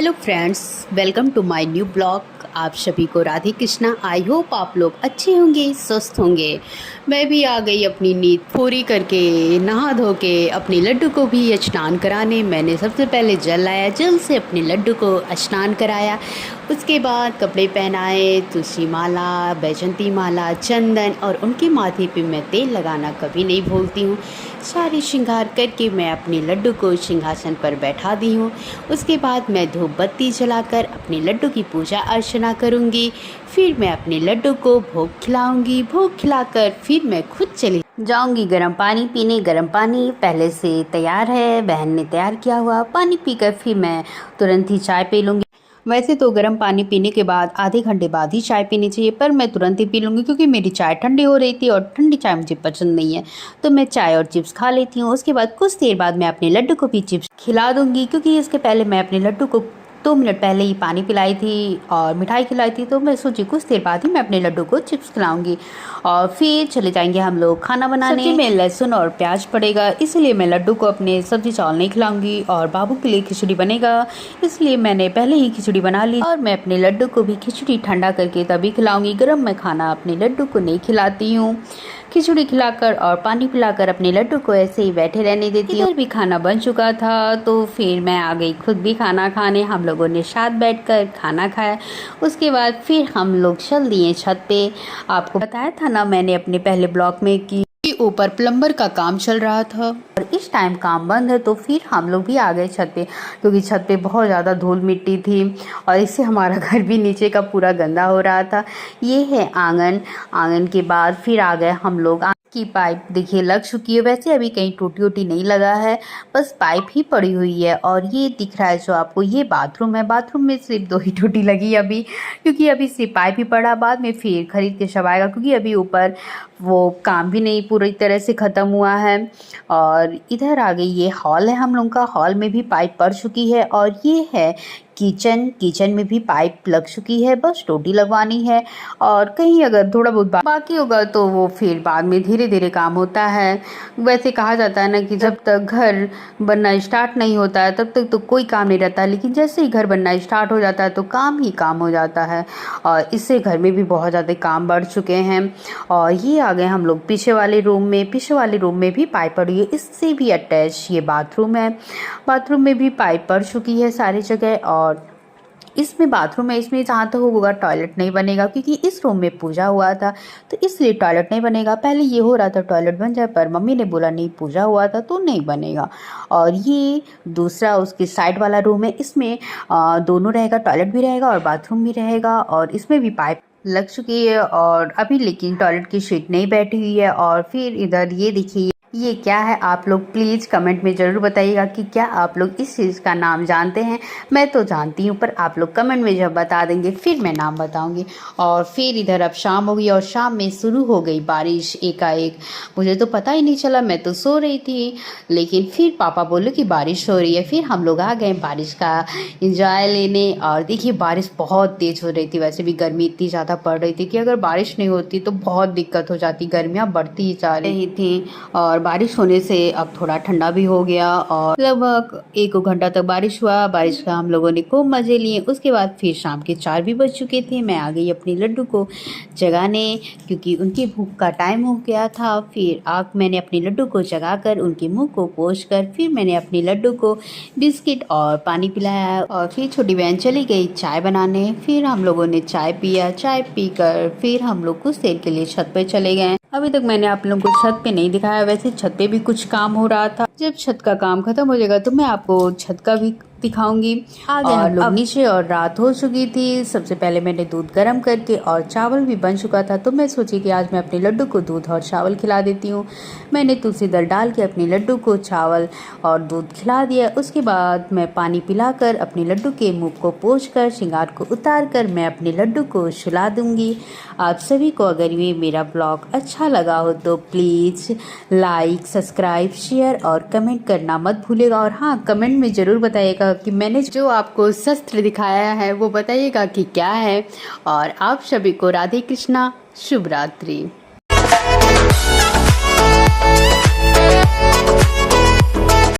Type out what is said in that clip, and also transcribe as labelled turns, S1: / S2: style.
S1: Hello friends, welcome to my new blog. आप सभी को राधे कृष्णा। आई होप आप लोग अच्छे होंगे, स्वस्थ होंगे। मैं भी आ गई अपनी नींद पूरी करके, नहा धो के अपने लड्डू को भी स्नान कराने। मैंने सबसे पहले जल लाया, जल से अपने लड्डू को स्नान कराया। उसके बाद कपड़े पहनाए, तुलसी माला, बैजंती माला, चंदन और उनके माथे पे मैं तेल लगाना कभी नहीं भूलती हूँ। सारी श्रृंगार करके मैं अपने लड्डू को सिंहासन पर बैठा दी हूँ। उसके बाद मैं धूप बत्ती जलाकर अपने लड्डू की पूजा अर्चना करूँगी। फिर मैं अपने लड्डू को भोग खिलाऊँगी। भोग खिलाकर फिर मैं खुद चली जाऊँगी गर्म पानी पीने। गर्म पानी पहले से तैयार है, बहन ने तैयार किया हुआ। पानी पीकर फिर मैं तुरंत ही चाय पी लूँगी। वैसे तो गर्म पानी पीने के बाद आधे घंटे बाद ही चाय पीनी चाहिए, पर मैं तुरंत ही पी लूँगी क्योंकि मेरी चाय ठंडी हो रही थी और ठंडी चाय मुझे पसंद नहीं है। तो मैं चाय और चिप्स खा लेती हूँ। उसके बाद कुछ देर बाद मैं अपने लड्डू को भी चिप्स खिला दूँगी, क्योंकि इसके पहले मैं अपने लड्डू को 2 मिनट पहले ही पानी पिलाई थी और मिठाई खिलाई थी। तो मैं सोची कुछ देर बाद ही मैं अपने लड्डू को चिप्स खिलाऊंगी और फिर चले जाएंगे हम लोग खाना बनाने। सब्जी में लहसुन और प्याज पड़ेगा, इसलिए मैं लड्डू को अपने सब्जी चावल नहीं खिलाऊंगी। और बाबू के लिए खिचड़ी बनेगा, इसलिए मैंने पहले ही खिचड़ी बना ली और मैं अपने लड्डू को भी खिचड़ी ठंडा करके तभी खिलाऊंगी। गर्म मैं खाना अपने लड्डू को नहीं खिलाती हूँ। खिचड़ी खिलाकर और पानी पिलाकर अपने लड्डू को ऐसे ही बैठे रहने देती हूँ। इधर भी खाना बन चुका था तो फिर मैं आ गई खुद भी खाना खाने। हम लोगों ने साथ बैठकर खाना खाया। उसके बाद फिर हम लोग चल दिए छत पे। आपको बताया था ना मैंने अपने पहले ब्लॉग में कि ऊपर प्लम्बर का काम चल रहा था और इस टाइम काम बंद है। तो फिर हम लोग भी आ गए छत पे, क्योंकि छत पे बहुत ज़्यादा धूल मिट्टी थी और इससे हमारा घर भी नीचे का पूरा गंदा हो रहा था। ये है आंगन। आंगन के बाद फिर आ गए हम लोग। की पाइप देखिए लग चुकी है, वैसे अभी कहीं टूटी उटी नहीं लगा है, बस पाइप ही पड़ी हुई है। और ये दिख रहा है जो आपको, ये बाथरूम है। बाथरूम में सिर्फ 2 ही टूटी लगी अभी, क्योंकि अभी सिर्फ पाइप ही पड़ा। बाद में फिर खरीद के सब आएगा, क्योंकि अभी ऊपर वो काम भी नहीं पूरी तरह से ख़त्म हुआ है। और इधर आ गई, ये हॉल है हम लोग का। हॉल में भी पाइप पड़ चुकी है। और ये है किचन। किचन में भी पाइप लग चुकी है, बस टोटी लगवानी है। और कहीं अगर थोड़ा बहुत बाकी होगा तो वो फिर बाद में धीरे धीरे काम होता है। वैसे कहा जाता है ना कि जब तक घर बनना स्टार्ट नहीं होता है तब तक तो कोई काम नहीं रहता, लेकिन जैसे ही घर बनना स्टार्ट हो जाता है तो काम ही काम हो जाता है। और इससे घर में भी बहुत ज़्यादा काम बढ़ चुके हैं। और ये आ गए हम लोग पीछे वाले रूम में। पीछे वाले रूम में भी पाइप पड़ी है, इससे भी अटैच ये बाथरूम है। बाथरूम में भी पाइप पड़ चुकी है सारी जगह। और इसमें बाथरूम है, इसमें जहाँ तक होगा टॉयलेट नहीं बनेगा, क्योंकि इस रूम में पूजा हुआ था तो इसलिए टॉयलेट नहीं बनेगा। पहले ये हो रहा था टॉयलेट बन जाए, पर मम्मी ने बोला नहीं, पूजा हुआ था तो नहीं बनेगा। और ये दूसरा उसके साइड वाला रूम है, इसमें दोनों रहेगा, टॉयलेट भी रहेगा और बाथरूम भी रहेगा। और इसमें भी पाइप लग चुकी है और अभी लेकिन टॉयलेट की शीट नहीं बैठी हुई है। और फिर इधर ये देखिए, ये क्या है आप लोग प्लीज़ कमेंट में ज़रूर बताइएगा कि क्या आप लोग इस चीज़ का नाम जानते हैं। मैं तो जानती हूँ, पर आप लोग कमेंट में जब बता देंगे फिर मैं नाम बताऊँगी। और फिर इधर अब शाम हो गई और शाम में शुरू हो गई बारिश एकाएक। मुझे तो पता ही नहीं चला, मैं तो सो रही थी, लेकिन फिर पापा बोले कि बारिश हो रही है। फिर हम लोग आ गए बारिश का इंजॉय लेने। और देखिए बारिश बहुत तेज़ हो रही थी। वैसे भी गर्मी इतनी ज़्यादा पड़ रही थी कि अगर बारिश नहीं होती तो बहुत दिक्कत हो जाती, गर्मियाँ बढ़ती ही जा रही थी। और बारिश होने से अब थोड़ा ठंडा भी हो गया और लगभग 1 घंटा तक बारिश हुआ। बारिश का हम लोगों ने खूब मज़े लिए। उसके बाद फिर शाम के 4 भी बज चुके थे। मैं आ गई अपनी लड्डू को जगाने, क्योंकि उनकी भूख का टाइम हो गया था। फिर मैंने अपने लड्डू को जगाकर उनके मुंह को पोंछकर फिर मैंने अपने लड्डू को बिस्किट और पानी पिलाया। और फिर छोटी बहन चली गई चाय बनाने। फिर हम लोगों ने चाय पिया। चाय पीकर फिर हम लोग कुछ देर के लिए छत पर चले गए। अभी तक मैंने आप लोगों को छत पे नहीं दिखाया, वैसे छत पे भी कुछ काम हो रहा था। जब छत का काम खत्म हो जाएगा तो मैं आपको छत का भी दिखाऊंगी। आगे हम लोग नीचे और रात हो चुकी थी। सबसे पहले मैंने दूध गर्म करके और चावल भी बन चुका था, तो मैं सोची कि आज मैं अपने लड्डू को दूध और चावल खिला देती हूँ। मैंने तुलसी दल डाल के अपने लड्डू को चावल और दूध खिला दिया। उसके बाद मैं पानी पिलाकर अपने लड्डू के मुँह को पोंछकर श्रृंगार को उतार कर मैं अपने लड्डू को सुला दूंगी। आप सभी को अगर ये मेरा ब्लॉग अच्छा लगा हो तो प्लीज़ लाइक, सब्सक्राइब, शेयर और कमेंट करना मत भूलिएगा। और हाँ, कमेंट में ज़रूर बताइएगा कि मैंने जो आपको शस्त्र दिखाया है वो बताइएगा कि क्या है। और आप सभी को राधे कृष्णा, शुभ रात्रि।